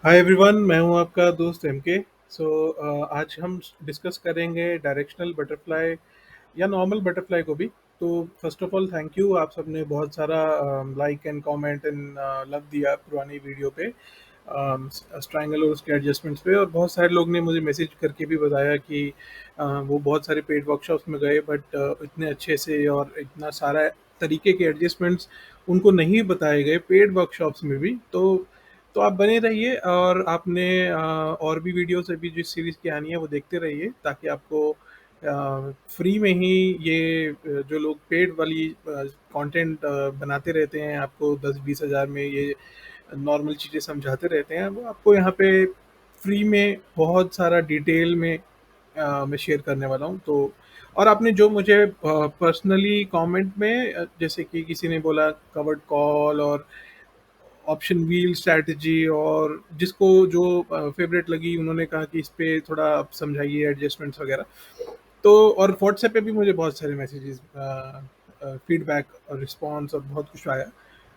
Hi everyone, मैं हूं आपका दोस्त एमके। आज हम डिस्कस करेंगे डायरेक्शनल बटरफ्लाई या नॉर्मल बटरफ्लाई को भी। तो first of all thank you, आप सबने बहुत सारा like and comment and love दिया पुरानी वीडियो पे, स्ट्रैंगल और उसके एडजस्टमेंट्स पे। और बहुत सारे लोग ने मुझे मैसेज करके भी बताया कि वो बहुत सारे पेड वर्कशॉप्स में गए बट इतने अच्छे से और इतना सारा तरीके के एडजस्टमेंट्स उनको नहीं बताए गए पेड वर्कशॉप्स में भी। तो आप बने रहिए और आपने और भी वीडियोस अभी जिस सीरीज़ की आनी है वो देखते रहिए, ताकि आपको फ्री में ही ये जो लोग पेड वाली कंटेंट बनाते रहते हैं, आपको 10-20 हज़ार में ये नॉर्मल चीज़ें समझाते रहते हैं, वो आपको यहाँ पे फ्री में बहुत सारा डिटेल में मैं शेयर करने वाला हूँ। तो और आपने जो मुझे पर्सनली कमेंट में जैसे कि किसी ने बोला कवर्ड कॉल और ऑप्शन व्हील स्ट्रैटेजी, और जिसको जो फेवरेट लगी उन्होंने कहा कि इस पे थोड़ा आप समझाइए एडजस्टमेंट्स वगैरह। तो और व्हाट्सएप पे भी मुझे बहुत सारे मैसेजेस, फीडबैक और रिस्पॉन्स और बहुत कुछ आया।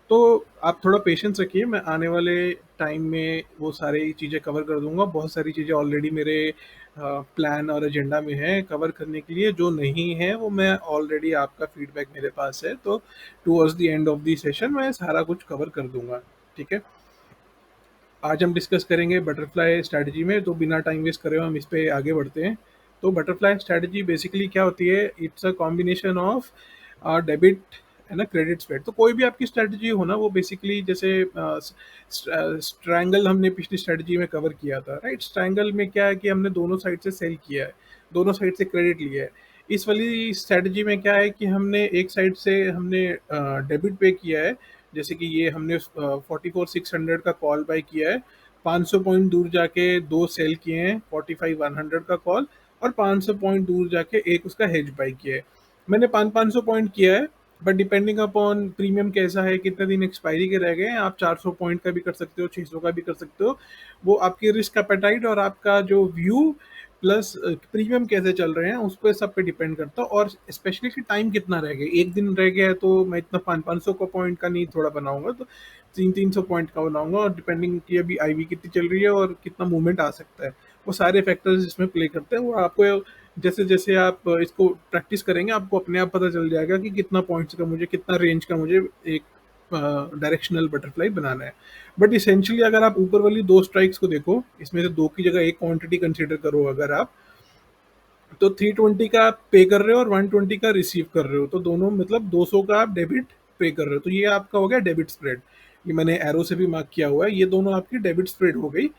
तो आप थोड़ा पेशेंस रखिए, मैं आने वाले टाइम में वो सारी चीज़ें कवर कर दूंगा। बहुत सारी चीज़ें ऑलरेडी मेरे प्लान और एजेंडा में है कवर करने के लिए, जो नहीं है वो मैं ऑलरेडी, आपका फीडबैक मेरे पास है तो towards the end of the session मैं सारा कुछ कवर कर दूंगा। ठीक है, आज हम डिस्कस करेंगे बटरफ्लाई स्ट्रैटेजी में, तो बिना टाइम वेस्ट करे हम इस पे आगे बढ़ते हैं। तो बटरफ्लाई स्ट्रैटेजी बेसिकली क्या होती है? It's a combination of debit है ना, क्रेडिट स्प्रेड। तो कोई भी आपकी स्ट्रैटेजी हो ना, वो बेसिकली जैसे स्ट्रैंगल हमने पिछली स्ट्रैटेजी में कवर किया था, राइट? स्ट्रैंगल में क्या है कि हमने दोनों साइड से सेल किया है, दोनों साइड से क्रेडिट लिया है। इस वाली स्ट्रैटेजी में क्या है कि हमने एक साइड से हमने डेबिट पे किया है, जैसे कि ये हमने 44,600 का कॉल बाय किया है, 500 पॉइंट दूर जाके दो सेल किए हैं 45,100 का कॉल, और 500 पॉइंट दूर जाके एक उसका हेज बाय किया है। मैंने 500 पॉइंट किया है, बट डिपेंडिंग अपॉन प्रीमियम कैसा है, कितने दिन एक्सपायरी के रह गए हैं, आप 400 पॉइंट का भी कर सकते हो, 600 का भी कर सकते हो। वो आपकी रिस्क एपेटाइट और आपका जो व्यू प्लस प्रीमियम कैसे चल रहे हैं उस पर सब पे डिपेंड करता है। और स्पेशली कि टाइम कितना रह गया, एक दिन रह गया है तो मैं इतना 500 का पॉइंट का नहीं थोड़ा बनाऊंगा, तो 300 पॉइंट का बनाऊंगा, और डिपेंडिंग कि अभी आईवी कितनी चल रही है और कितना मूवमेंट आ सकता है, वो सारे फैक्टर्स इसमें प्ले करते हैं। वो आपको जैसे जैसे आप इसको प्रैक्टिस करेंगे आपको अपने आप पता चल जाएगा कि कितना पॉइंट्स का मुझे, कितना रेंज का मुझे एक डायरेक्शनल बटरफ्लाई बनाना है। बट इसेंशियली अगर आप ऊपर वाली दो स्ट्राइक्स को देखो, इसमें से दो की जगह एक क्वांटिटी कंसीडर करो अगर आप, तो 320 का आप पे कर रहे हो और 120 का रिसीव कर रहे हो, तो दोनों मतलब 200 का आप डेबिट पे कर रहे हो, तो ये आपका हो गया डेबिट स्प्रेड। ये मैंने एरो से भी मार्क किया हुआ है, ये दोनों आपकी डेबिट स्प्रेड हो गई।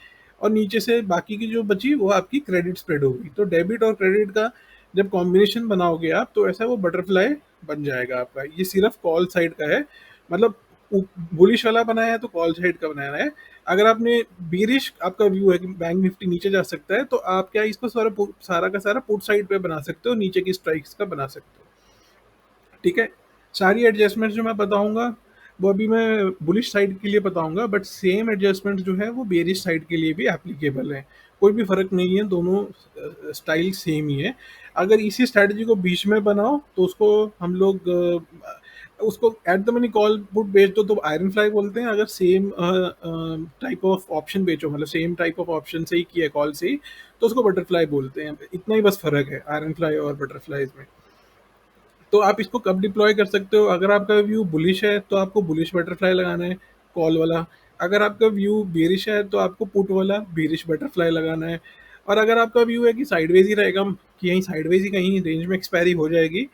और नीचे से बाकी की जो बची वो आपकी क्रेडिट स्प्रेड हो गई। तो डेबिट और क्रेडिट का जब कॉम्बिनेशन बनाओगे आप, तो ऐसा वो बटरफ्लाई बन जाएगा आपका। ये सिर्फ कॉल साइड का है, मतलब बुलिश वाला बनाया है तो कॉल साइड का बनाना है। अगर आपने बीरिश आपका व्यू है कि बैंक निफ्टी नीचे जा सकता है, तो आप क्या इसको सारा का सारा पुट साइड पे बना सकते हो, नीचे की स्ट्राइक्स का बना सकते हो। ठीक है, सारी एडजस्टमेंट जो मैं बताऊंगा वो अभी मैं बुलिश साइड के लिए बताऊंगा, बट सेम एडजस्टमेंट जो है वो बेरिश साइड के लिए भी एप्लीकेबल है। कोई भी फर्क नहीं है, दोनों स्टाइल सेम ही है। अगर इसी स्ट्रैटेजी को बीच में बनाओ तो उसको हम लोग उसको at the money call put बेच दो तो आयरन फ्लाई बोलते हैं। अगर सेम टाइप ऑफ ऑप्शन बेचो, मतलब सेम टाइप ऑफ ऑप्शन से ही किया कॉल से ही, तो उसको बटरफ्लाई बोलते हैं। इतना ही बस फर्क है आयरन फ्लाई और बटरफ्लाईज में। तो आप इसको कब डिप्लॉय कर सकते हो? अगर आपका व्यू बुलिश है तो आपको बुलिश बटरफ्लाई लगाना है, कॉल वाला। अगर आपका व्यू बेरिश है तो आपको पुट वाला बेरिश बटरफ्लाई लगाना है। और अगर आपका व्यू है कि साइडवेज ही रहेगा, कि यहीं साइडवेज ही कहीं रेंज में एक्सपायरी हो जाएगी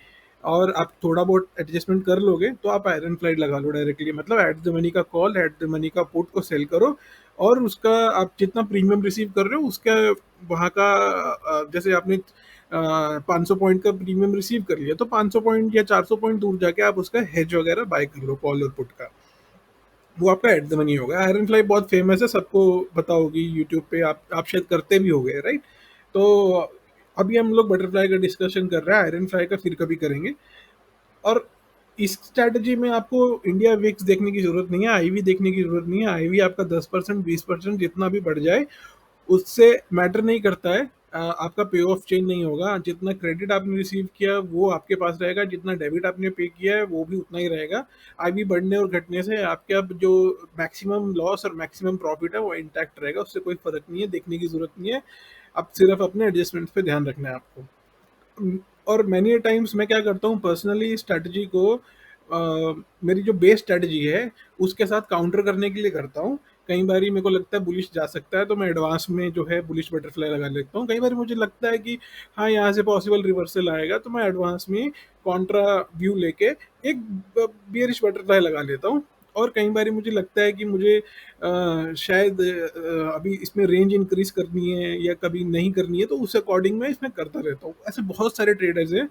और आप थोड़ा बहुत एडजस्टमेंट कर लोगे, तो आप आयरन फ्लाइट लगा लो डायरेक्टली। मतलब एट द मनी का कॉल, एट द मनी का पुट को सेल करो, और उसका आप जितना प्रीमियम रिसीव कर रहे हो उसका वहाँ का जैसे आपने 500 पॉइंट का प्रीमियम रिसीव कर लिया, तो 500 पॉइंट या 400 पॉइंट दूर जाके आप उसका हेज वगैरह बाय कर लो कॉल और पुट का। वो आपका एट द मनी होगा। आयरन फ्लाई बहुत फेमस है, सबको पता होगी, यूट्यूब पे आप शायद करते भी होगे, राइट? तो अभी हम लोग बटरफ्लाई का डिस्कशन कर रहे हैं, आयरन फ्लाई का फिर कभी करेंगे। और इस स्ट्रैटेजी में आपको इंडिया विक्स देखने की जरूरत नहीं है, आईवी देखने की जरूरत नहीं है। आईवी आपका 10% 20% जितना भी बढ़ जाए उससे मैटर नहीं करता है। आपका पे ऑफ चेंज नहीं होगा। जितना क्रेडिट आपने रिसीव किया वो आपके पास रहेगा, जितना डेबिट आपने पे किया है वो भी उतना ही रहेगा। आगे बढ़ने और घटने से आपके अब जो मैक्सिमम लॉस और मैक्सिमम प्रॉफिट है वो इंटैक्ट रहेगा, उससे कोई फर्क नहीं है, देखने की जरूरत नहीं है। अब सिर्फ अपने एडजस्टमेंट्स पे ध्यान रखना है आपको। और मैनी टाइम्स मैं क्या करता हूँ पर्सनली स्ट्रेटजी को मेरी जो बेस स्ट्रेटजी है उसके साथ काउंटर करने के लिए करता हूँ। कई बारी मेरे को लगता है बुलिश जा सकता है तो मैं एडवांस में जो है बुलिश बटरफ्लाई लगा लेता हूँ। कई बार मुझे लगता है कि हाँ यहाँ से पॉसिबल रिवर्सल आएगा तो मैं एडवांस में कॉन्ट्रा व्यू लेके एक बियरिश बटरफ्लाई लगा लेता हूँ। और कई बारी मुझे लगता है कि मुझे शायद अभी इसमें रेंज इंक्रीज करनी है या कभी नहीं करनी है तो उस अकॉर्डिंग मैं इसमें करता रहता हूँ। ऐसे बहुत सारे ट्रेडर्स हैं,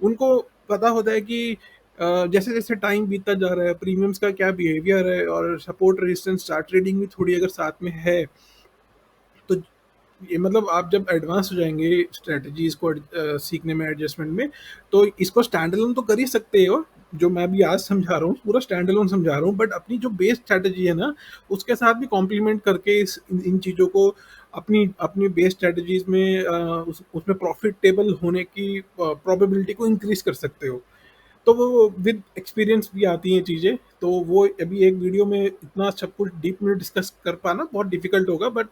उनको पता होता है कि जैसे जैसे टाइम बीतता जा रहा है प्रीमियम्स का क्या बिहेवियर है और सपोर्ट रेजिस्टेंस चार्ट ट्रेडिंग भी थोड़ी अगर साथ में है तो ये मतलब आप जब एडवांस हो जाएंगे स्ट्रेटजीज को सीखने में एडजस्टमेंट में तो इसको स्टैंड अलोन तो कर ही सकते हो। जो मैं अभी आज समझा रहा हूँ पूरा स्टैंड अलोन समझा रहा हूँ, बट अपनी जो बेस स्ट्रेटजी है ना उसके साथ भी कॉम्प्लीमेंट करके इन चीज़ों को अपनी अपनी बेस स्ट्रेटजीज में उसमें प्रॉफिटेबल होने की प्रोबेबिलिटी को इंक्रीज कर सकते हो। तो वो विद एक्सपीरियंस भी आती हैं चीज़ें। तो वो अभी एक वीडियो में इतना सब कुछ डीप में डिस्कस कर पाना बहुत डिफिकल्ट होगा, but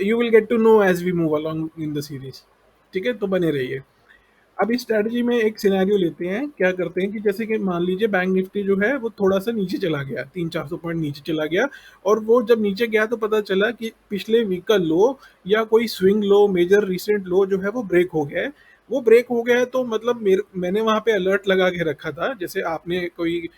you will get to know as we move along in the series. ठीक है, तो बने रहिए। अब इस स्ट्रेटजी में एक सिनेरियो लेते हैं, क्या करते हैं कि जैसे कि मान लीजिए बैंक निफ्टी जो है वो थोड़ा सा नीचे चला गया, 300-400 पॉइंट नीचे चला गया। और वो जब नीचे गया तो पता चला कि पिछले वीक का लो या कोई स्विंग लो मेजर रिसेंट लो जो है वो ब्रेक हो गया है। वो ब्रेक हो गया है तो मतलब मैंने वहां पे अलर्ट लगा के रखा था, जैसे आपने कोई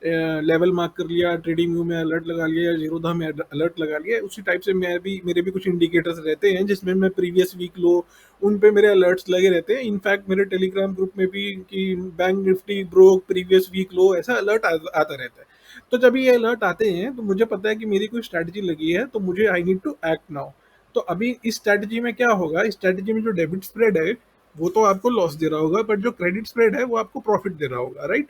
लेवल मार्क कर लिया, ट्रेडिंग व्यू में अलर्ट लगा लिया या जीरोधा में अलर्ट लगा लिया, उसी टाइप से मैं भी मेरे भी कुछ इंडिकेटर्स रहते हैं जिसमें मैं प्रीवियस वीक लो उन पे मेरे अलर्ट्स लगे रहते हैं। इनफैक्ट मेरे टेलीग्राम ग्रुप में भी कि bank Nifty broke previous week low ऐसा अलर्ट आता रहता है। तो जब ये अलर्ट आते हैं तो मुझे पता है कि मेरी कोई स्ट्रैटेजी लगी है तो मुझे I need to act now. तो अभी इस स्ट्रैटेजी में क्या होगा, इस स्ट्रैटेजी में जो डेबिट स्प्रेड है वो तो आपको लॉस दे रहा होगा, बट जो क्रेडिट स्प्रेड है वो आपको प्रॉफिट दे रहा होगा, राइट।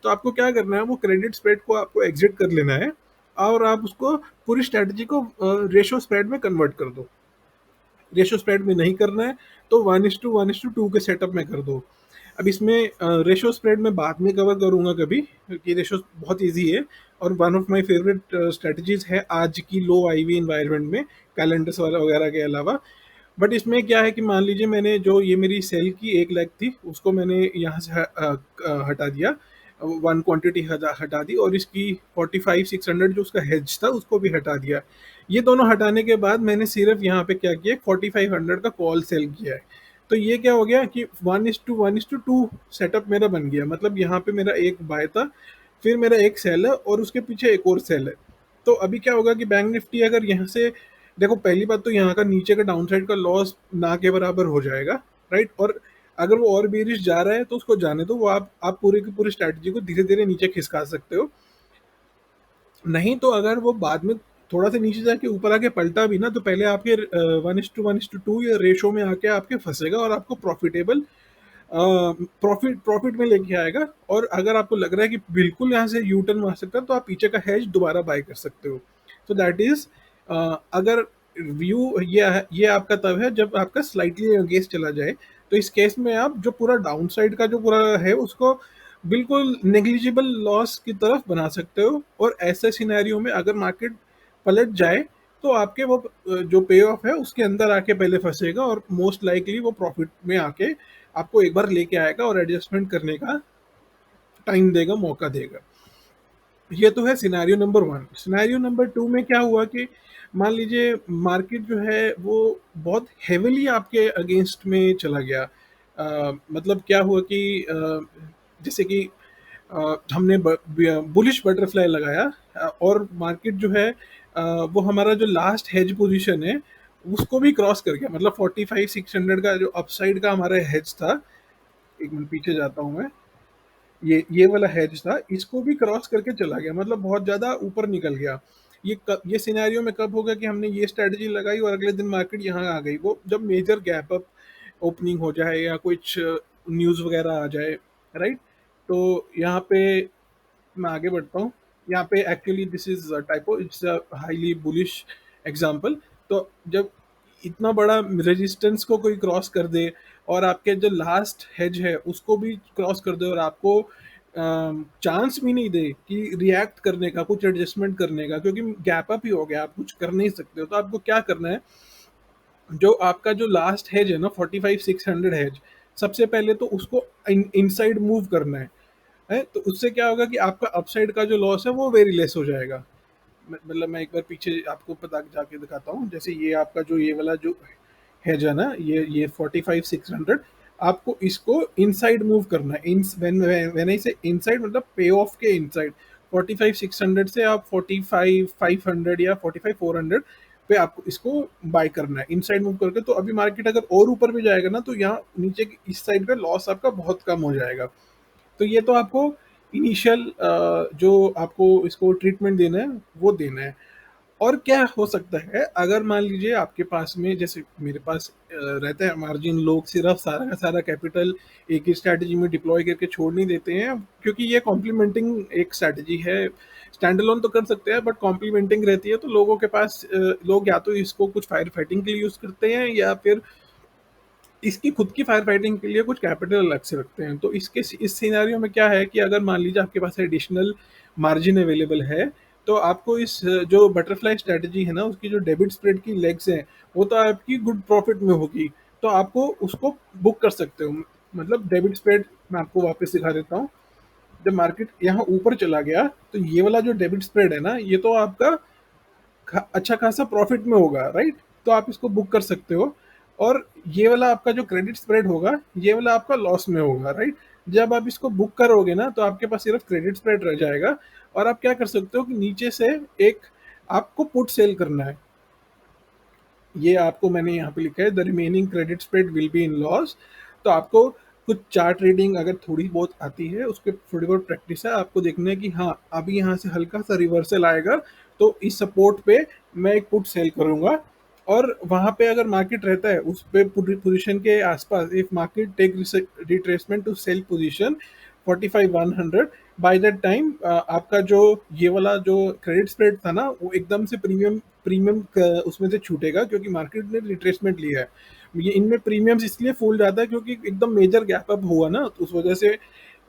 तो आपको क्या करना है, वो क्रेडिट स्प्रेड को आपको एग्जिट कर लेना है और आप उसको पूरी स्ट्रैटेजी को रेशो स्प्रेड में कन्वर्ट कर दो। रेशो स्प्रेड में नहीं करना है तो 1:1:2 के सेटअप में कर दो। अब इसमें रेशो स्प्रेड में बाद में कवर करूंगा कभी, क्योंकि रेशो बहुत इजी है और one of my favourite strategies है आज की लो आईवी एनवायरनमेंट में, कैलेंडर्स वाला वगैरह के अलावा। बट इसमें क्या है कि मान लीजिए मैंने जो ये मेरी सेल की 1 लाख थी उसको मैंने यहाँ से हटा दिया, वन क्वांटिटी हटा दी और इसकी 45,600 जो उसका हेज था उसको भी हटा दिया। ये दोनों हटाने के बाद मैंने सिर्फ यहाँ पे क्या किया, 4500 का कॉल सेल किया है। तो ये क्या हो गया कि 1:1:2 सेटअप मेरा बन गया, मतलब यहाँ पे मेरा एक बाय था, फिर मेरा एक सेल है और उसके पीछे एक और सेल है। तो अभी क्या होगा कि बैंक निफ्टी अगर यहाँ से, देखो पहली बात तो यहाँ का नीचे का डाउनसाइड का लॉस ना के बराबर हो जाएगा, राइट। और अगर वो और बेरिश जा रहा है तो उसको जाने दो, वो आप पूरी की पूरी स्ट्रैटेजी को धीरे धीरे नीचे खिसका सकते हो। नहीं तो अगर वो बाद में थोड़ा सा नीचे जाके ऊपर आके पलटा भी ना तो पहले आपके 1:1:2 या रेशो में आके आपके फंसेगा और आपको प्रॉफिट में लेके आएगा। और अगर आपको लग रहा है कि बिल्कुल यहाँ से यू टर्न मार सकता है तो आप पीछे का हैज दोबारा बाय कर सकते हो। तो दैट इज, अगर व्यू ये आपका तब है जब आपका स्लाइटली अगेंस्ट चला जाए। तो इस केस में आप जो पूरा डाउन साइड का जो पूरा है उसको बिल्कुल नेग्लिजिबल लॉस की तरफ बना सकते हो। और ऐसे सिनेरियो में अगर मार्केट पलट जाए तो आपके वो जो पे ऑफ है उसके अंदर आके पहले फंसेगा और मोस्ट लाइकली वो प्रॉफिट में आके आपको एक बार लेके आएगा और एडजस्टमेंट करने का टाइम देगा, मौका देगा। ये तो है सिनेरियो नंबर 1। सिनेरियो नंबर 2 में क्या हुआ कि मान लीजिए मार्केट जो है वो बहुत हेविली आपके अगेंस्ट में चला गया। मतलब क्या हुआ कि जैसे कि हमने बुलिश बटरफ्लाई लगाया और मार्केट जो है वो हमारा जो लास्ट हेज पोजीशन है उसको भी क्रॉस कर गया, मतलब 45,600 का जो अपसाइड का हमारा हेज था। एक मिनट पीछे जाता हूँ मैं, ये वाला हेज था, इसको भी क्रॉस करके चला गया, मतलब बहुत ज्यादा ऊपर निकल गया। ये सिनेरियो में कब होगा कि हमने ये स्ट्रेटजी लगाई और अगले दिन मार्केट यहाँ आ गई, वो जब मेजर गैप अप ओपनिंग हो जाए या कुछ न्यूज वगैरह आ जाए, राइट। तो यहाँ पे मैं आगे बढ़ता हूँ। यहाँ पे actually this is typo, it's a highly bullish example. तो जब इतना बड़ा रेजिस्टेंस को कोई क्रॉस कर दे और आपके जो लास्ट हेज है उसको भी क्रॉस कर दे और आपको चांस भी नहीं दे कि रिएक्ट करने का, कुछ एडजस्टमेंट करने का, क्योंकि गैप अप ही हो गया, आप कुछ कर नहीं सकते हो। तो आपको क्या करना है, जो आपका जो लास्ट हेज है ना 45-600 हेज, सबसे पहले तो उसको इनसाइड मूव करना है। तो उससे क्या होगा कि आपका अपसाइड का जो लॉस है वो वेरी लेस हो जाएगा। मतलब मैं एक बार पीछे आपको पता जाके दिखाता हूँ। जैसे ये आपका जो ये वाला जो है जो ना, ये 45-600, आपको इसको इनसाइड मूव करना है। इन व्हेन आई से इनसाइड मतलब पे ऑफ के इनसाइड, 45-600 से आप 45-500 या 45-400 पे आपको इसको बाय करना है इनसाइड मूव करके। तो अभी मार्केट अगर और ऊपर भी जाएगा ना, तो यहाँ नीचे की इस साइड पे लॉस आपका बहुत कम हो जाएगा। तो ये तो आपको इनिशियल जो आपको इसको ट्रीटमेंट देना है वो देना है। और क्या हो सकता है, अगर मान लीजिए आपके पास में, जैसे मेरे पास रहता है मार्जिन, लोग सिर्फ सारा का सारा कैपिटल एक ही स्ट्रैटेजी में डिप्लॉय करके छोड़ नहीं देते हैं, क्योंकि ये कॉम्प्लीमेंटिंग एक स्ट्रैटेजी है। स्टैंड अलोन तो कर सकते हैं बट कॉम्प्लीमेंटिंग रहती है, तो लोगों के पास लोग या तो इसको कुछ फायर फाइटिंग के लिए यूज करते हैं या फिर इसकी खुद की फायर फाइटिंग के लिए कुछ कैपिटल अलग से रखते हैं। तो इसके इस सिनेरियो में क्या है कि अगर मान लीजिए आपके पास एडिशनल मार्जिन अवेलेबल है, तो आपको इस जो बटरफ्लाई स्ट्रेटजी है ना, उसकी जो डेबिट स्प्रेड की लेग्स हैं, वो तो आपकी गुड प्रॉफिट में होगी, तो आपको उसको बुक कर सकते हो। मतलब डेबिट स्प्रेड मैं आपको वापस दिखा देता हूँ। जब मार्केट यहाँ ऊपर चला गया, तो ये वाला जो डेबिट स्प्रेड है ना, ये तो आपका अच्छा खासा प्रॉफिट में होगा, राइट? तो आप इसको बुक कर सकते हो। और ये वाला आपका जो क्रेडिट स्प्रेड होगा, ये वाला आपका लॉस में होगा, राइट? जब आप इसको बुक करोगे ना, तो आपके पास सिर्फ क्रेडिट स्प्रेड रह जाएगा। और आप क्या कर सकते हो कि नीचे से एक आपको पुट सेल करना है। ये आपको मैंने यहाँ पे लिखा है, the remaining credit spread will be in loss. तो आपको कुछ चार्ट रीडिंग अगर थोड़ी बहुत आती है, उसके थोड़ी बहुत प्रैक्टिस है, आपको देखना है कि हाँ अभी यहाँ से हल्का सा रिवर्सल आएगा, तो इस सपोर्ट पे मैं एक पुट सेल करूंगा। और वहां पे अगर मार्केट रहता है उस पे पोजीशन के आसपास, if market take retracement to sell position 45-100, by that time आपका जो ये वाला जो क्रेडिट स्प्रेड था ना, वो एकदम से प्रीमियम उसमें से छूटेगा, क्योंकि मार्केट ने रिट्रेसमेंट लिया है। ये इनमें प्रीमियम्स इसलिए फूल जाता है क्योंकि एकदम मेजर गैप अप हुआ ना, तो उस वजह से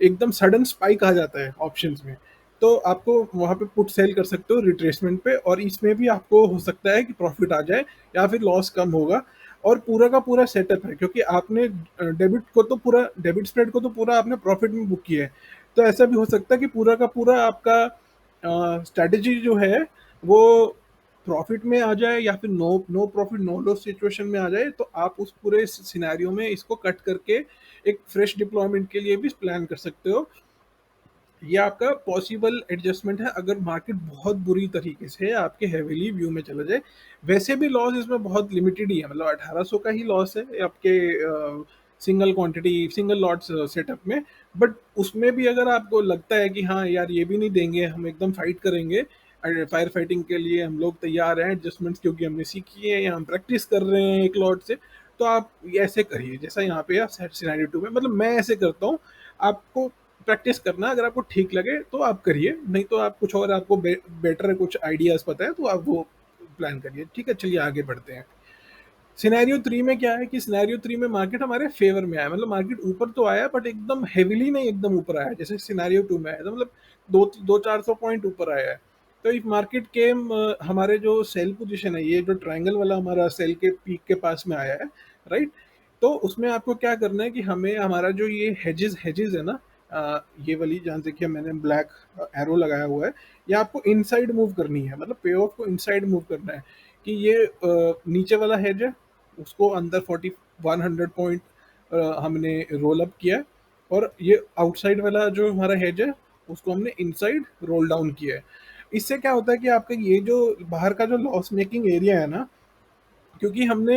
एकदम सडन स्पाइक आ जाता है ऑप्शंस में। तो आपको वहां पे पुट सेल कर सकते हो रिट्रेसमेंट पे, और इसमें भी आपको हो सकता है कि प्रॉफिट आ जाए या फिर लॉस कम होगा। और पूरा का पूरा सेटअप है, क्योंकि आपने डेबिट स्प्रेड को तो पूरा आपने प्रॉफिट में बुक किया है। तो ऐसा भी हो सकता है कि पूरा का पूरा आपका स्ट्रैटेजी जो है वो प्रॉफिट में आ जाए, या फिर no no profit no loss situation में आ जाए। तो आप उस पूरे सिनेरियो में इसको कट करके एक फ्रेश डिप्लॉयमेंट के लिए भी प्लान कर सकते हो। ये आपका पॉसिबल एडजस्टमेंट है अगर मार्केट बहुत बुरी तरीके से आपके हेविली व्यू में चला जाए। वैसे भी लॉस इसमें बहुत लिमिटेड ही है, मतलब 1800 का ही लॉस है आपके single quantity single lot setup में। बट उसमें भी अगर आपको लगता है कि हाँ यार ये भी नहीं देंगे, हम एकदम फाइट करेंगे, फायर फाइटिंग के लिए हम लोग तैयार हैं, एडजस्टमेंट्स क्योंकि हमने सीखी है या हम प्रैक्टिस कर रहे हैं एक लॉट से, तो आप ऐसे करिए जैसा यहाँ पे आप सिनेरियो 2 में, मतलब मैं ऐसे करता हूँ। आपको प्रैक्टिस करना, अगर आपको ठीक लगे तो आप करिए, नहीं तो आप कुछ और आपको बेटर कुछ आइडियाज पता है तो आप वो प्लान करिए। ठीक है, चलिए आगे बढ़ते हैं। सिनेरियो 3 में क्या है कि सिनेरियो 3 में मार्केट हमारे फेवर में आया, मतलब मार्केट ऊपर तो आया बट एकदम हेविली नहीं, एकदम ऊपर आया जैसे सिनेरियो 2 में आया था, मतलब 200-400 पॉइंट ऊपर आया है। तो इफ मार्केट के हमारे जो सेल पोजीशन है, ये जो ट्रायंगल वाला हमारा सेल के पीक के पास में आया है, राइट? तो उसमें आपको क्या करना है कि हमें हमारा जो ये हेजेस हेजेस है ना, ये वाली जहाँ देखिए मैंने ब्लैक एरो लगाया हुआ है, ये आपको इनसाइड मूव करनी है, मतलब पे ऑफ को इनसाइड मूव करना है। कि ये नीचे वाला हेज है, उसको अंदर 40-100 पॉइंट हमने रोल अप किया है, और ये आउटसाइड वाला जो हमारा हेज है, उसको हमने इनसाइड रोल डाउन किया है। इससे क्या होता है कि आपका ये जो बाहर का जो लॉस मेकिंग एरिया है ना, क्योंकि हमने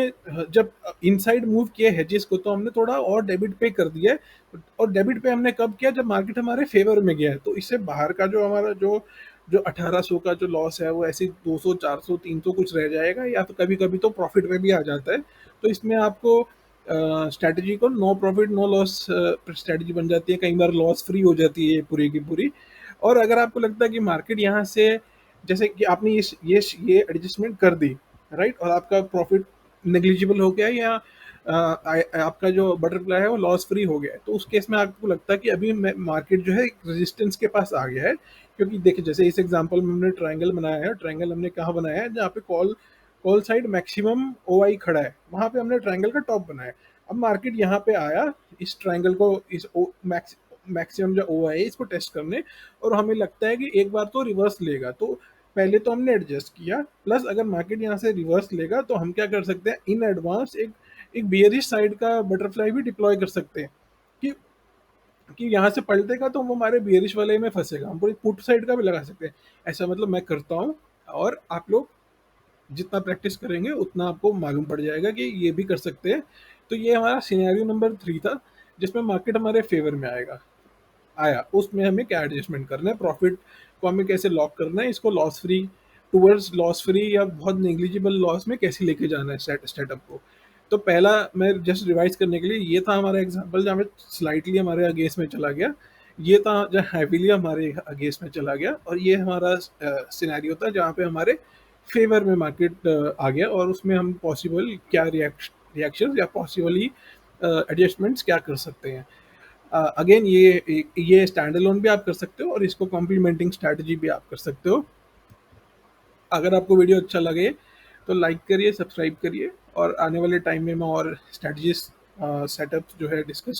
जब इनसाइड मूव किया हेजेस को, तो हमने थोड़ा और डेबिट पे कर दिया है। और डेबिट पे हमने कब किया, जब मार्केट हमारे फेवर में गया है। तो इससे बाहर का जो हमारा जो जो 1800 का जो लॉस है, वो ऐसे 200 400 300 कुछ रह जाएगा, या तो कभी कभी तो प्रॉफिट में भी आ जाता है। तो इसमें आपको स्ट्रैटेजी को no profit no loss strategy बन जाती है, कई बार लॉस फ्री हो जाती है पूरी की पूरी। और अगर आपको लगता है कि मार्केट यहाँ से, जैसे कि आपने ये एडजस्टमेंट कर दी, राइट, और आपका प्रॉफिट नेग्लिजिबल हो गया या आपका जो बटरफ्लाई है वो लॉस फ्री हो गया है, तो उस केस में आपको लगता है कि अभी मार्केट जो है रेजिस्टेंस के पास आ गया है। क्योंकि देखिए जैसे इस एग्जांपल में हमने ट्रायंगल बनाया है, ट्रायंगल हमने कहाँ बनाया है, जहाँ पे कॉल कॉल साइड मैक्सिमम ओ आई खड़ा है, वहां पे हमने ट्रायंगल का टॉप बनाया है। अब मार्केट यहाँ पे आया इस ट्रायंगल को, इस मैक्सिमम जो ओ आई है इसको टेस्ट करने, और हमें लगता है कि एक बार तो रिवर्स लेगा, तो पहले तो हमने एडजस्ट किया, प्लस अगर मार्केट यहाँ से रिवर्स लेगा तो हम क्या कर सकते हैं, इन एडवांस एक बियरिश साइड का बटरफ्लाई भी डिप्लॉय कर सकते हैं कि यहाँ से पलटेगा तो वो हमारे बियरिश वाले में फंसेगा, हम पूरी पुट साइड का भी लगा सकते हैं। ऐसा मतलब मैं करता हूँ, और आप लोग जितना प्रैक्टिस करेंगे उतना आपको मालूम पड़ जाएगा कि ये भी कर सकते हैं। तो ये हमारा सिनेरियो नंबर 3 था, जिसमें मार्केट हमारे फेवर में आया, उसमें हमें क्या एडजस्टमेंट करना है, प्रॉफिट को हमें कैसे लॉक करना है, इसको loss free towards loss free या बहुत नेग्लिजिबल लॉस में कैसे लेके जाना है स्टार्टअप को। तो पहला मैं जस्ट रिवाइज करने के लिए, ये था हमारा एग्जांपल जहाँ पे स्लाइटली हमारे अगेंस्ट में चला गया, ये था जहाँ हैवीली हमारे अगेंस्ट में चला गया, और ये हमारा सिनेरियो था जहाँ पे हमारे फेवर में मार्केट आ गया, और उसमें हम पॉसिबल क्या रिएक्शन या पॉसिबली एडजस्टमेंट्स क्या कर सकते हैं। अगेन ये स्टैंड अलोन भी आप कर सकते हो, और इसको कॉम्प्लीमेंटिंग स्ट्रैटेजी भी आप कर सकते हो। अगर आपको वीडियो अच्छा लगे तो लाइक करिए, सब्सक्राइब करिए, और आने वाले टाइम में मैं और स्ट्रैटेजीज सेटअप जो है डिस्कस